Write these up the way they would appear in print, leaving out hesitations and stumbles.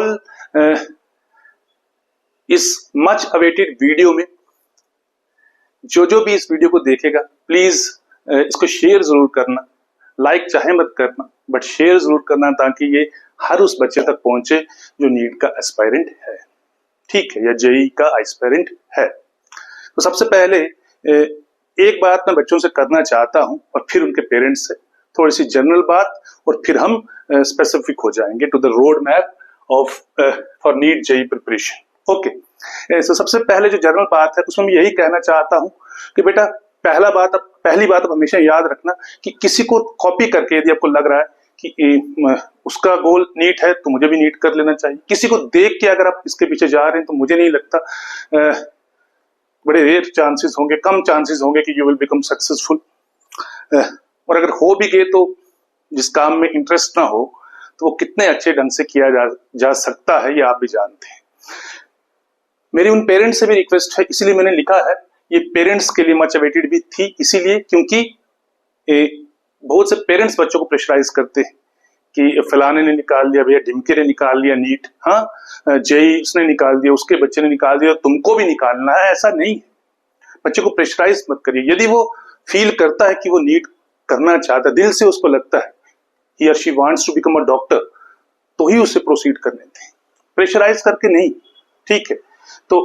All इस much awaited video में जो भी इस वीडियो को देखेगा प्लीज इसको शेयर जरूर करना, लाइक चाहे मत करना बट शेयर जरूर करना, ताकि ये हर उस बच्चे तक पहुंचे जो नीट का एस्पायरेंट है, ठीक है, या जेई का एस्पायरेंट है। तो सबसे पहले एक बात मैं बच्चों से करना चाहता हूं और फिर उनके पेरेंट्स से थोड़ी सी जनरल बात, और फिर हम स्पेसिफिक हो जाएंगे to the road map of for NEET JEE preparation. Okay, तो सबसे पहले जो जनरल बात है उसमें मैं यही कहना चाहता हूं कि बेटा पहली बात अब हमेशा याद रखना कि किसी को कॉपी करके यदि आपको लग रहा है कि उसका गोल नीट है तो मुझे भी नीट कर लेना चाहिए, किसी को देख के अगर आप इसके पीछे जा रहे हैं तो मुझे नहीं लगता, बड़े रेयर चांसेस होंगे, कम चांसेस होंगे कि यू विल बिकम सक्सेसफुल। और अगर हो भी गए तो जिस काम में इंटरेस्ट ना हो तो वो कितने अच्छे ढंग से किया जा सकता है ये आप भी जानते हैं। मेरी उन पेरेंट्स से भी रिक्वेस्ट है, इसीलिए मैंने लिखा है, ये पेरेंट्स के लिए मच अवेटेड भी थी, इसीलिए क्योंकि बहुत से पेरेंट्स बच्चों को प्रेशराइज करते हैं कि फलाने ने निकाल लिया, भैया ढिमके ने निकाल लिया नीट, हाँ जेई उसने निकाल दिया, उसके बच्चे ने निकाल दिया, तुमको भी निकालना है। ऐसा नहीं है, बच्चे को प्रेशराइज मत करिए। यदि वो फील करता है कि वो नीट करना चाहता है, दिल से उसको लगता है he or she wants to become a doctor, तो ही उससे प्रोसीड करने दें, प्रेशराइज करके नहीं, ठीक है। तो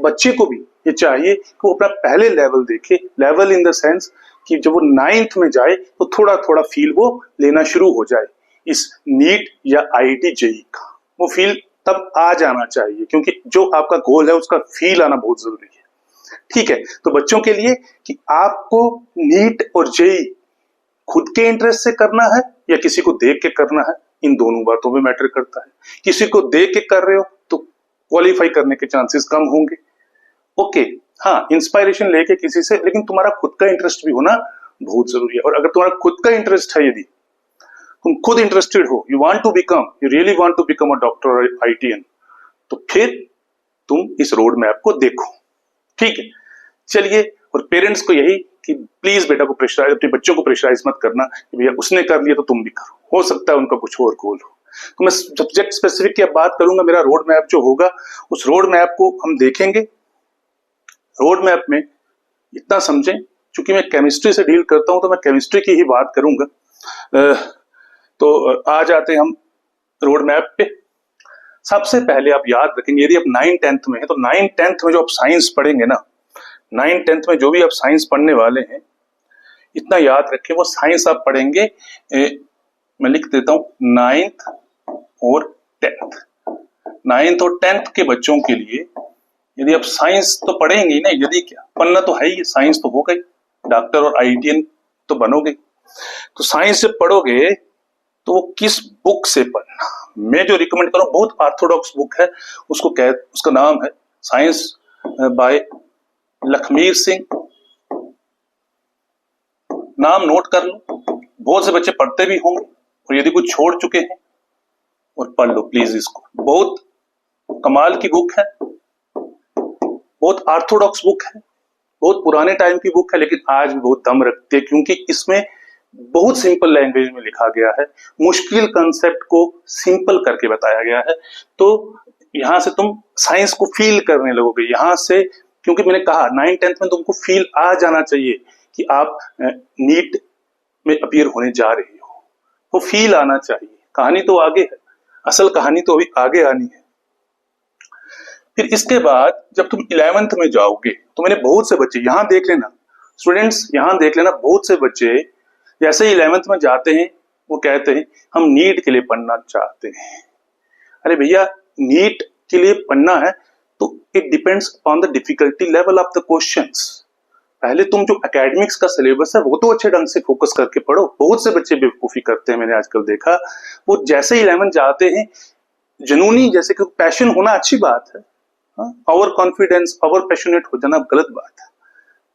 बच्चे को भी ये चाहिए कि वो अपना पहले लेवल देखे, लेवल इन द सेंस कि जब वो 9th में जाए तो थोड़ा थोड़ा फील वो लेना शुरू हो जाए इस नीट या आईआईटी जेई का, वो फील तब आ जाना चाहिए, क्योंकि जो आपका गोल है उसका फील आना बहुत जरूरी है, ठीक है। तो बच्चों के लिए कि आपको नीट और जेई खुद के इंटरेस्ट से करना है या किसी को देख के करना है, इन दोनों बातों में मैटर करता है। किसी को देख के कर रहे हो तो क्वालिफाई करने के चांसेस कम होंगे, ओके, हाँ, इंस्पायरेशन लेके किसी से, लेकिन तुम्हारा खुद का इंटरेस्ट भी होना बहुत जरूरी है। और अगर तुम्हारा खुद का इंटरेस्ट है, यदि तुम खुद इंटरेस्टेड हो, you really want to become a doctor और आईटीएन, तो फिर तुम इस रोड मैप को देखो, ठीक है। चलिए, और पेरेंट्स को यही कि प्लीज बेटा को प्रेशराइज, अपने बच्चों को प्रेशराइज मत करना कि भैया उसने कर लिया तो तुम भी करो, हो सकता है उनका कुछ और गोल हो। तो मैं सब्जेक्ट स्पेसिफिक की बात करूंगा, मेरा रोड मैप जो होगा उस रोड मैप को हम देखेंगे। रोड मैप में इतना समझें, चूंकि मैं केमिस्ट्री से डील करता हूं तो मैं केमिस्ट्री की ही बात करूंगा। तो आ जाते हैं हम रोड मैप पे। सबसे पहले आप याद रखेंगे, यदि आप 9th-10th में है तो 9th-10th में जो आप साइंस पढ़ेंगे ना, 9th-10th में जो भी आप साइंस पढ़ने वाले हैं, इतना याद रखें वो साइंस आप पढ़ेंगे, मैं लिख देता हूं 9th और 10th। 9th और 10th के बच्चों के लिए यदि आप साइंस तो पढ़ेंगे ही ना, यदि क्या पढ़ना तो है ही, साइंस तो हो गई, डॉक्टर और आईआईटीएन तो बनोगे। तो साइंस जब पढ़ोगे तो वो किस बुक से पढ़ना, मैं जो रिकमेंड करूं बहुत ऑर्थोडॉक्स बुक है, उसका नाम है साइंस बाय लखमीर सिंह, नाम नोट कर लो, बहुत से बच्चे पढ़ते भी होंगे और यदि कुछ छोड़ चुके हैं और पढ़ लो प्लीज इसको, बहुत कमाल की बुक है, बहुत ऑर्थोडॉक्स बुक है, बहुत पुराने टाइम की बुक है, लेकिन आज भी बहुत दम रखती है, क्योंकि इसमें बहुत सिंपल लैंग्वेज में लिखा गया है, मुश्किल कंसेप्ट को सिंपल करके बताया गया है। तो यहां से तुम साइंस को फील करने लगोगे, यहां से, क्योंकि मैंने कहा 9th-10th में तुमको फील आ जाना चाहिए कि आप नीट में अपीयर होने जा रहे हो, तो फील आना चाहिए। कहानी तो आगे है, असल कहानी तो अभी आगे आनी है। फिर इसके बाद जब तुम 11th में जाओगे तो मैंने बहुत से बच्चे, यहां देख लेना स्टूडेंट्स, यहां देख लेना, बहुत से बच्चे जैसे 11th में जाते हैं वो कहते हैं हम नीट के लिए पढ़ना चाहते हैं। अरे भैया, नीट के लिए पढ़ना है तो it depends on the difficulty level of the questions. पहले तुम जो एकेडमिक्स का सिलेबस है वो तो अच्छे ढंग से फोकस करके पढ़ो। बहुत से बच्चे बेवकूफी करते हैं, मैंने आजकल देखा, वो जैसे 11 जाते हैं जुनूनी, जैसे कि पैशन होना अच्छी बात है, ओवर कॉन्फिडेंस, ओवर पैशनेट हो जाना गलत बात है,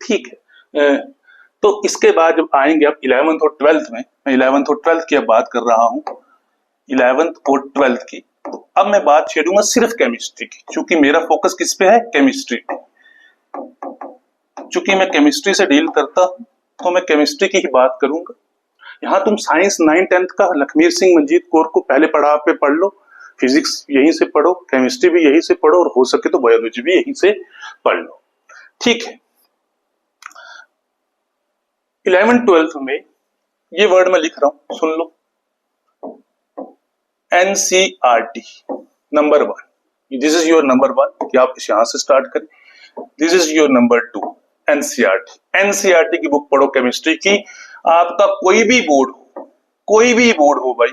ठीक है। तो इसके बाद जब आएंगे आप 11th और 12th में, मैं 11th और 12th की अब बात कर रहा हूं, 11th और 12th की, तो अब मैं बात छेड़ूंगा सिर्फ केमिस्ट्री की, क्योंकि मेरा फोकस किस पे है, केमिस्ट्री पे। चूंकि मैं केमिस्ट्री से डील करता हूं तो मैं केमिस्ट्री की ही बात करूंगा। यहां तुम साइंस 9th-10th का लखमीर सिंह मंजीत कौर को पहले पढ़ाव पे पढ़ लो, फिजिक्स यहीं से पढ़ो, केमिस्ट्री भी यहीं से पढ़ो, और हो सके तो बायोलॉजी भी यहीं से पढ़ लो। ठीक है, 11th-12th में ये वर्ड मैं लिख रहा हूं, सुन लो। NCERT number 1, this is your number 1 कि आप यहां से स्टार्ट करें। This is your number 2, NCERT. NCERT की बुक पढ़ो केमिस्ट्री की। आपका कोई भी बोर्ड हो भाई,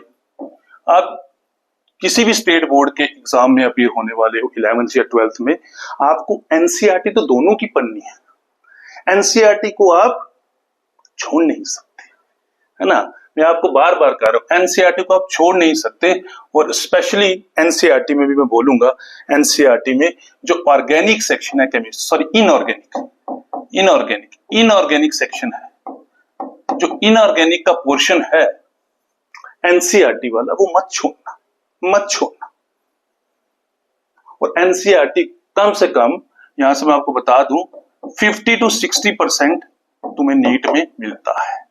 आप किसी भी स्टेट बोर्ड के एग्जाम में अपीयर होने वाले हो 11th या 12th में, आपको एनसीईआरटी तो दोनों की पढ़नी है। एनसीईआरटी को आप छोड़ नहीं सकते, है ना। मैं आपको बार बार कह रहा हूं, एनसीईआरटी को आप छोड़ नहीं सकते। और स्पेशली एनसीईआरटी में भी मैं बोलूंगा, एनसीईआरटी में जो ऑर्गेनिक सेक्शन है केमिस्ट्री, सॉरी इनऑर्गेनिक सेक्शन है, जो इनऑर्गेनिक का पोर्शन है एनसीईआरटी वाला, वो मत छोड़ना। और एनसीईआरटी कम से कम, यहां से मैं आपको बता दूं, 50 to 60% तुम्हें नीट में मिलता है,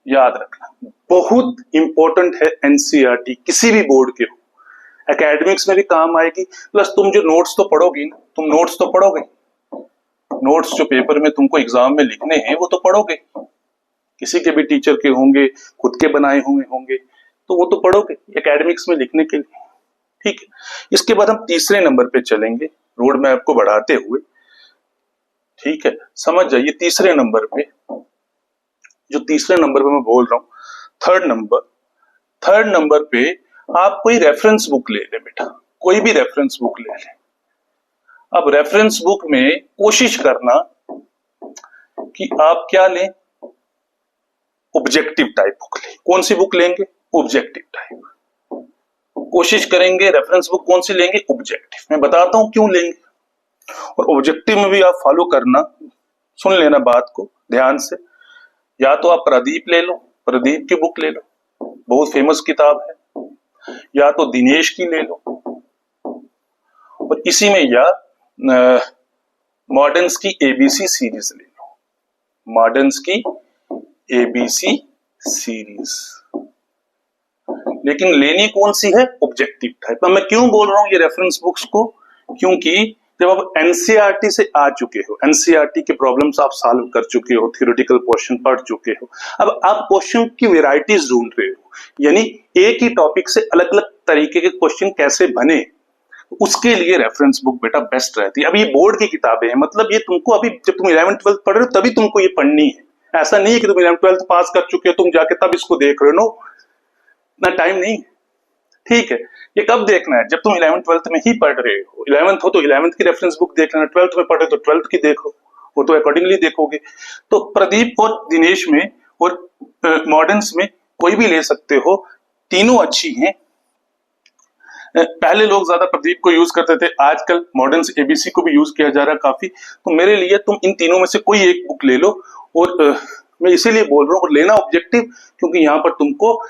याद रखना। बहुत इंपॉर्टेंट है एनसीईआरटी, किसी भी बोर्ड के हो, एकेडमिक्स में भी काम आएगी। प्लस तुम जो नोट्स तो पढ़ोगी ना, तुम नोट्स तो पढ़ोगे, नोट्स जो पेपर में तुमको एग्जाम में लिखने हैं वो तो पढ़ोगे, किसी के भी टीचर के होंगे, खुद के बनाए हुए होंगे, तो वो तो पढ़ोगे एकेडमिक्स में लिखने के लिए। ठीक है, इसके बाद हम तीसरे नंबर पे चलेंगे रोड मैप को बढ़ाते हुए। ठीक है, समझ जाइए तीसरे नंबर पे, जो तीसरे नंबर पे मैं बोल रहा हूं, थर्ड नंबर पे आप कोई रेफरेंस बुक ले ले बेटा, कोई भी रेफरेंस बुक ले ले। अब रेफरेंस बुक में कोशिश करना कि आप क्या लें, ऑब्जेक्टिव टाइप बुक लें। कौन सी बुक लेंगे? Objective type. कोशिश करेंगे रेफरेंस बुक कौन सी लेंगे? ऑब्जेक्टिव। मैं बताता हूं क्यों लेंगे, और ऑब्जेक्टिव में भी आप फॉलो करना, सुन लेना बात को ध्यान से। या तो आप प्रदीप ले लो, प्रदीप की बुक ले लो, बहुत फेमस किताब है, या तो दिनेश की ले लो, और इसी में या मॉडर्न्स की एबीसी सीरीज ले लो, मॉडर्न्स की एबीसी सीरीज। लेकिन लेनी कौन सी है? Objective type. मैं क्यों बोल रहा हूं ये रेफरेंस बुक्स को, क्योंकि जब आप एनसीईआरटी से आ चुके हो, एनसीईआरटी के प्रॉब्लम्स आप सॉल्व कर चुके हो, थ्योरेटिकल क्वेश्चन पढ़ चुके हो, अब आप क्वेश्चन की वैरायटीज ढूंढ रहे हो, यानी एक ही टॉपिक से अलग अलग तरीके के क्वेश्चन कैसे बने, उसके लिए रेफरेंस बुक बेटा बेस्ट रहती है। अब ये बोर्ड की किताबें हैं, मतलब ये तुमको अभी जब तुम 11th-12th पढ़ रहे हो तभी तुमको ये पढ़नी है। ऐसा नहीं है कि तुम 11th-12th पास कर चुके हो, तुम जाके तब इसको देख रहे हो, नो, ना टाइम नहीं। ठीक है, ये कब देखना है? जब तुम 11th-12th में ही पढ़ रहे हो। 11th हो तो 11th की रेफरेंस बुक देख लेना, 12th में पढ़ रहे तो 12th की देखो, वो तो अकॉर्डिंगली देखोगे। तो प्रदीप और दिनेश में और मॉडर्न्स में कोई भी ले सकते हो, तीनों अच्छी हैं। पहले लोग ज्यादा प्रदीप को यूज करते थे, आजकल मॉडर्न्स एबीसी को भी यूज किया जा रहा है काफी। तो मेरे लिए तुम इन तीनों में से कोई एक बुक ले लो, और मैं इसीलिए बोल रहा हूँ, और लेना ऑब्जेक्टिव, क्योंकि यहाँ पर तुमको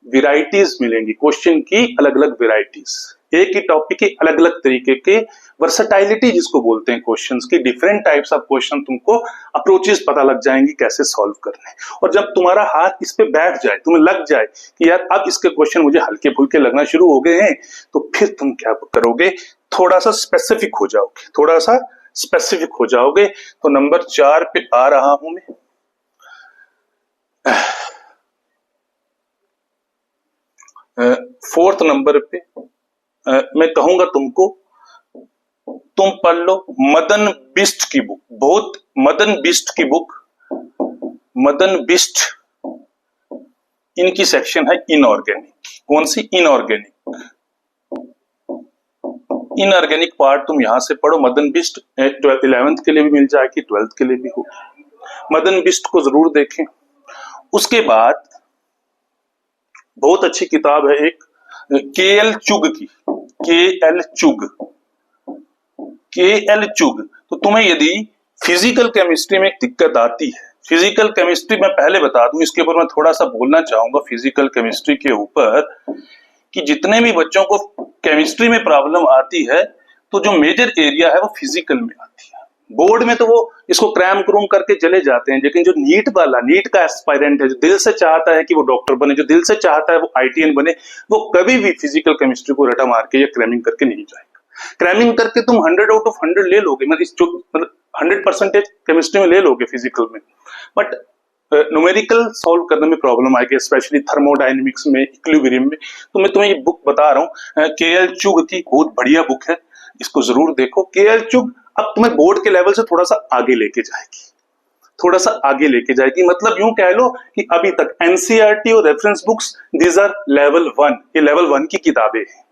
वेराइटीज मिलेंगी, क्वेश्चन की अलग अलग वेराइटीज, एक ही टॉपिक के अलग अलग तरीके के, वर्सेटाइलिटी जिसको बोलते हैं क्वेश्चंस की, डिफरेंट टाइप्स ऑफ क्वेश्चन, तुमको अप्रोचेस पता लग जाएंगी कैसे सॉल्व करने। और जब तुम्हारा हाथ इस पे बैठ जाए, तुम्हें लग जाए कि यार अब इसके क्वेश्चन मुझे हल्के फुल्के लगना शुरू हो गए हैं, तो फिर तुम क्या करोगे, थोड़ा सा स्पेसिफिक हो जाओगे, थोड़ा सा स्पेसिफिक हो जाओगे। तो नंबर 4 पे आ रहा हूं मैं। फोर्थ नंबर पे मैं कहूंगा तुमको, तुम पढ़ लो मदन बिष्ट की बुक, बहुत मदन बिष्ट की बुक, मदन बिष्ट, इनकी सेक्शन है इनऑर्गेनिक। कौन सी? इनऑर्गेनिक। इनऑर्गेनिक पार्ट तुम यहां से पढ़ो, मदन बिष्ट 11th के लिए भी मिल जाएगी, 12th के लिए भी होगी। मदन बिष्ट को जरूर देखें। उसके बाद बहुत अच्छी किताब है एक केएल चुग की, केएल चुग। तो तुम्हें यदि फिजिकल केमिस्ट्री में एक दिक्कत आती है, फिजिकल केमिस्ट्री में पहले बता दूं, इसके ऊपर मैं थोड़ा सा बोलना चाहूंगा फिजिकल केमिस्ट्री के ऊपर, कि जितने भी बच्चों को केमिस्ट्री में प्रॉब्लम आती है, तो जो मेजर एरिया है वो फिजिकल में आती है, बोर्ड में तो वो इसको क्रैम क्रूम करके चले जाते हैं, लेकिन जो नीट वाला, नीट का एस्पायरेंट है, जो दिल से चाहता है कि वो डॉक्टर बने, जो दिल से चाहता है वो आईटीएन बने, वो कभी भी फिजिकल केमिस्ट्री को रटा मार के या क्रैमिंग करके नहीं जाएगा। क्रैमिंग करके तुम 100 आउट ऑफ 100 ले लोगे, मतलब 100% केमिस्ट्री में ले लोगे फिजिकल में, बट न्यूमेरिकल सॉल्व करने में प्रॉब्लम आएगी, स्पेशली थर्मोडायनेमिक्स में, इक्विलिब्रियम में। तो मैं तुम्हें ये बुक बता रहा हूँ, केएल चुग की बहुत बढ़िया बुक है, इसको जरूर देखो। केएल चुग अब तुम्हें बोर्ड के लेवल से थोड़ा सा आगे लेके जाएगी, थोड़ा सा आगे लेके जाएगी। मतलब यूं कह लो कि अभी तक एनसीईआरटी और reference books this are level 1, ये लेवल 1 की किताबें हैं।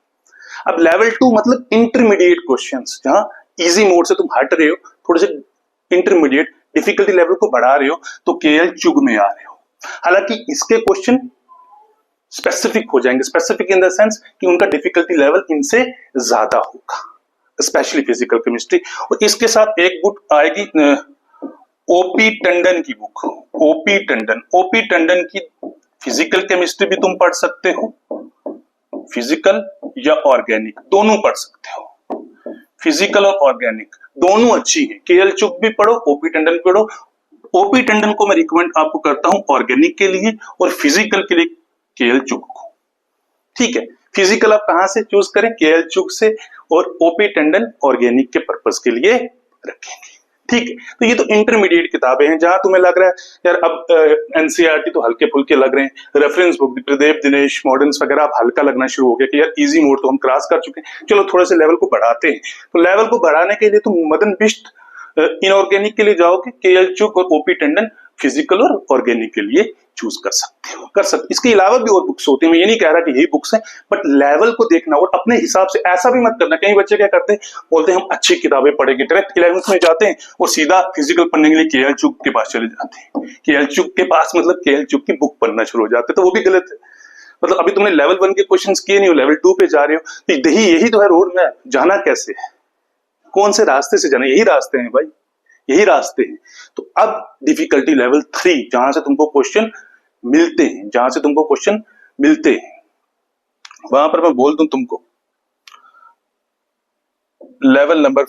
अब लेवल 2 मतलब इंटरमीडिएट क्वेश्चंस, जहां इजी मोड से तुम हट रहे हो, थोड़े से इंटरमीडिएट डिफिकल्टी लेवल को बढ़ा रहे हो, तो केएल चुग में आ रहे हो। हालांकि इसके क्वेश्चन स्पेसिफिक हो जाएंगे, स्पेसिफिक इन द सेंस कि उनका डिफिकल्टी लेवल इनसे ज्यादा होगा, स्पेशली फिजिकल केमिस्ट्री। और इसके साथ एक बुक आएगी ओपी टंडन की बुक, ओपी टंडन की फिजिकल केमिस्ट्री भी तुम पढ़ सकते हो, फिजिकल या ऑर्गेनिक दोनों पढ़ सकते हो, फिजिकल और ऑर्गेनिक दोनों अच्छी है। केएल चुग भी पढ़ो, ओपी टंडन भी पढ़ो। ओपी टंडन को मैं रिकमेंड आपको करता हूं ऑर्गेनिक के लिए, और फिजिकल के लिए केएल चुग को। ठीक है, फिजिकल आप कहां से चूज करें? केएल चुग से, और ओपी टंडन ऑर्गेनिक के पर्पस के लिए रखेंगे। ठीक है, तो ये तो इंटरमीडिएट किताबें हैं, जहां तुम्हें लग रहा है यार अब एनसीईआरटी तो हल्के फुल्के लग रहे हैं, रेफरेंस बुक प्रदीप दिनेश मॉडर्न्स वगैरह अब हल्का लगना शुरू हो गया कि यार इजी मोड तो हम क्रॉस कर चुके हैं, चलो थोड़े से लेवल को बढ़ाते हैं। तो लेवल को बढ़ाने के लिए तुम मदन बिष्ट इनऑर्गेनिक के लिए जाओगे, केएल चुग और ओपी टंडन फिजिकल और ऑर्गेनिक के लिए चूज कर सकते हो, कर सकते। इसके अलावा भी और बुक्स होती हैं, मैं ये नहीं कह रहा कि यही बुक्स हैं, बट लेवल को देखना और अपने हिसाब से। ऐसा भी मत करना, कई बच्चे क्या करते हैं, बोलते हैं हम अच्छी किताबें पढ़ेंगे, डायरेक्ट 11th में जाते हैं और सीधा फिजिकल पढ़ने के लिए केएल चुग के पास चले जाते हैं। केएल चुग के पास मतलब केएल चुग की बुक पढ़ना शुरू हो जाते हैं, तो वो भी गलत है। मतलब अभी तुमने लेवल 1 के क्वेश्चन किए नहीं हो, लेवल 2 पे जा रहे हो, तो यही तो है रोड मैप। जाना कैसे है, कौन से रास्ते से जाना, यही रास्ते हैं भाई, यही रास्ते हैं। तो अब डिफिकल्टी लेवल 3, जहां से तुमको क्वेश्चन मिलते हैं, जहां से तुमको क्वेश्चन मिलते हैं, वहां पर मैं बोल दूं तुमको, लेवल नंबर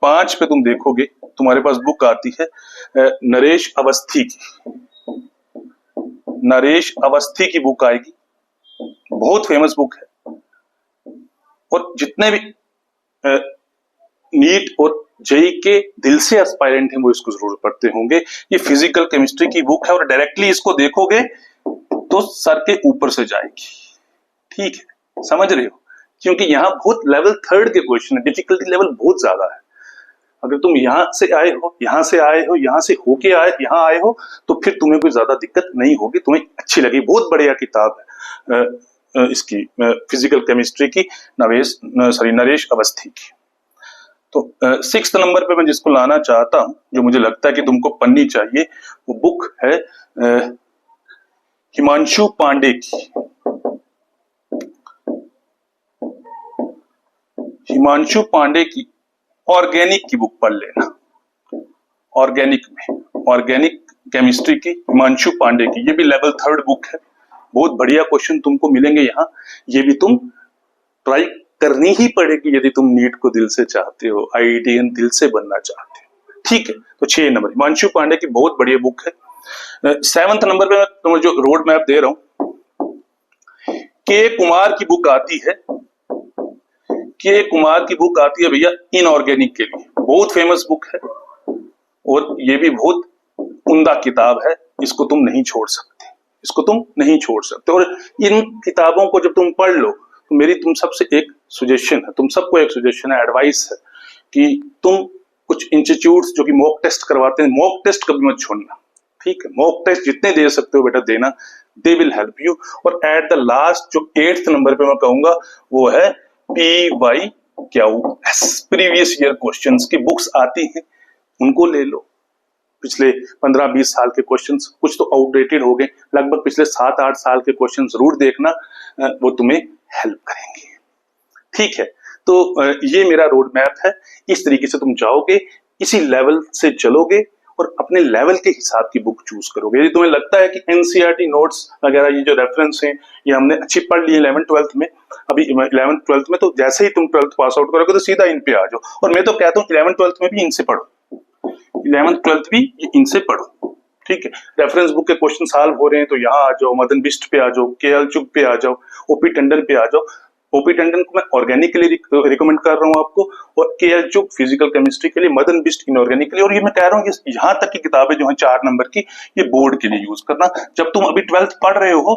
5 पे तुम देखोगे, तुम्हारे पास बुक आती है नरेश अवस्थी की, नरेश अवस्थी की बुक आएगी, बहुत फेमस बुक है। और जितने भी नीट और जेई के दिल से एस्पायरेंट हैं वो इसको जरूर पढ़ते होंगे। ये फिजिकल केमिस्ट्री की बुक है, और डायरेक्टली इसको देखोगे तो सर के ऊपर से जाएगी। ठीक है, समझ रहे हो, क्योंकि यहाँ बहुत लेवल 3 के क्वेश्चन है, डिफिकल्टी लेवल बहुत ज्यादा है। अगर तुम यहां से आए हो, यहां से आए हो, यहां से होके आए, यहां आए हो, तो फिर तुम्हें कोई ज्यादा दिक्कत नहीं होगी, तुम्हें अच्छी लगी। बहुत बढ़िया किताब है इसकी, फिजिकल केमिस्ट्री की, नरेश अवस्थी की। तो 6th नंबर पे मैं जिसको लाना चाहता हूं, जो मुझे लगता है कि तुमको पढ़नी चाहिए, वो बुक है हिमांशु पांडे की, हिमांशु पांडे की ऑर्गेनिक की बुक पढ़ लेना। ऑर्गेनिक में, ऑर्गेनिक केमिस्ट्री की हिमांशु पांडे की, ये भी लेवल 3 बुक है। बहुत बढ़िया क्वेश्चन तुमको मिलेंगे यहाँ, ये भी तुम ट्राई करनी ही पड़ेगी यदि तुम नीट को दिल से चाहते हो, आईआईटीएन दिल से बनना चाहते हो। ठीक है, तो 6 नंबर हिमांशु पांडे की बहुत बढ़िया बुक है। 7th नंबर पे मैं तुम्हें जो रोड मैप दे रहा हूं, के कुमार की बुक आती है, के कुमार की बुक आती है भैया इनऑर्गेनिक के लिए, बहुत फेमस बुक है, और ये भी बहुत उम्दा किताब है, इसको तुम नहीं छोड़ सकते, इसको तुम नहीं छोड़ सकते। और इन किताबों को जब तुम पढ़ लो, तो मेरी तुम सबसे एक सजेशन है, तुम सबको एक सजेशन है, एडवाइस है, कि तुम कुछ इंस्टीट्यूट्स जो कि मॉक टेस्ट करवाते हैं, मॉक टेस्ट कभी मत छोड़ना। ठीक है, मॉक टेस्ट जितने दे सकते हो बेटा देना, दे विल हेल्प यू। और एट द लास्ट जो 8th नंबर पे मैं कहूंगा वो है PYQS, प्रीवियस ईयर क्वेश्चंस की बुक्स आती हैं, उनको ले लो। पिछले 15-20 साल के क्वेश्चंस, कुछ तो आउटडेटेड हो गए, लगभग पिछले 7-8 साल के क्वेश्चन जरूर देखना, वो तुम्हें हेल्प करेंगे। ठीक है, तो ये मेरा रोड मैप है, इस तरीके से तुम जाओगे, इसी लेवल से चलोगे और अपने लेवल के हिसाब की बुक चूज करोगे। यदि तुम्हें लगता है कि एनसीईआरटी नोट्स वगैरह ये जो रेफरेंस हैं ये हमने अच्छी पढ़ ली 11th-12th में, अभी 11th-12th में, तो जैसे ही तुम 12th पास आउट करोगे तो सीधा इन पे आ जाओ। और मैं तो कहता हूँ 11th-12th में भी इनसे पढ़ो, 11th 12th भी इनसे पढ़ो, ठीक है। रेफरेंस बुक के क्वेश्चन सॉल्व हो रहे हैं तो यहाँ आ जाओ, मदन बिष्ट पे आ जाओ, केएल चुग पे आ जाओ, ओपी टंडन पे आ जाओ। ओपी टंडन को मैं ऑर्गेनिक के लिए रिकमेंड कर रहा हूँ आपको, और केएल चुग फिजिकल केमिस्ट्री के लिए, मदन बिष्ट इनऑर्गेनिक के लिए। और ये मैं कह रहा हूँ यहाँ तक की किताबें जो है 4 नंबर की, ये बोर्ड के लिए यूज करना। जब तुम अभी 12th पढ़ रहे हो,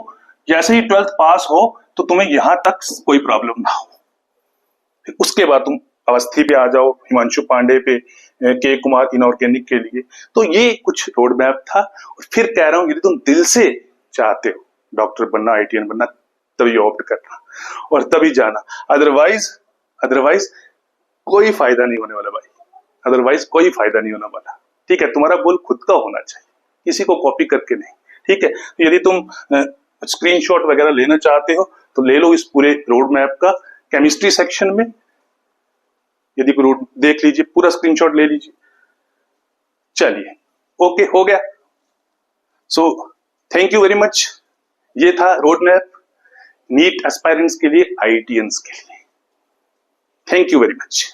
जैसे ही 12th पास हो तो तुम्हें यहाँ तक कोई प्रॉब्लम ना हो। उसके बाद तुम अवस्थी पे आ जाओ, हिमांशु पांडे पे, के कुमार इनऑर्गेनिक के लिए। तो ये कुछ रोड मैप था। और फिर कह रहा हूं, यदि तुम दिल से चाहते हो डॉक्टर बनना, आईटीएन बनना, तभी ऑप्ट करना और तभी जाना। अदरवाइज कोई फायदा नहीं होने वाला भाई, अदरवाइज कोई फायदा नहीं होने वाला, ठीक है। तुम्हारा गोल खुद का होना चाहिए, किसी को कॉपी करके नहीं, ठीक है। तो यदि तुम स्क्रीनशॉट वगैरह लेना चाहते हो तो ले लो इस पूरे रोड मैप का। केमिस्ट्री सेक्शन में यदि रोड देख लीजिए, पूरा स्क्रीनशॉट ले लीजिए। चलिए, ओके, हो गया। So thank you very much. ये था रोड मैप नीट एस्पायरेंट्स के लिए, आईटीएंस के लिए। Thank you very much.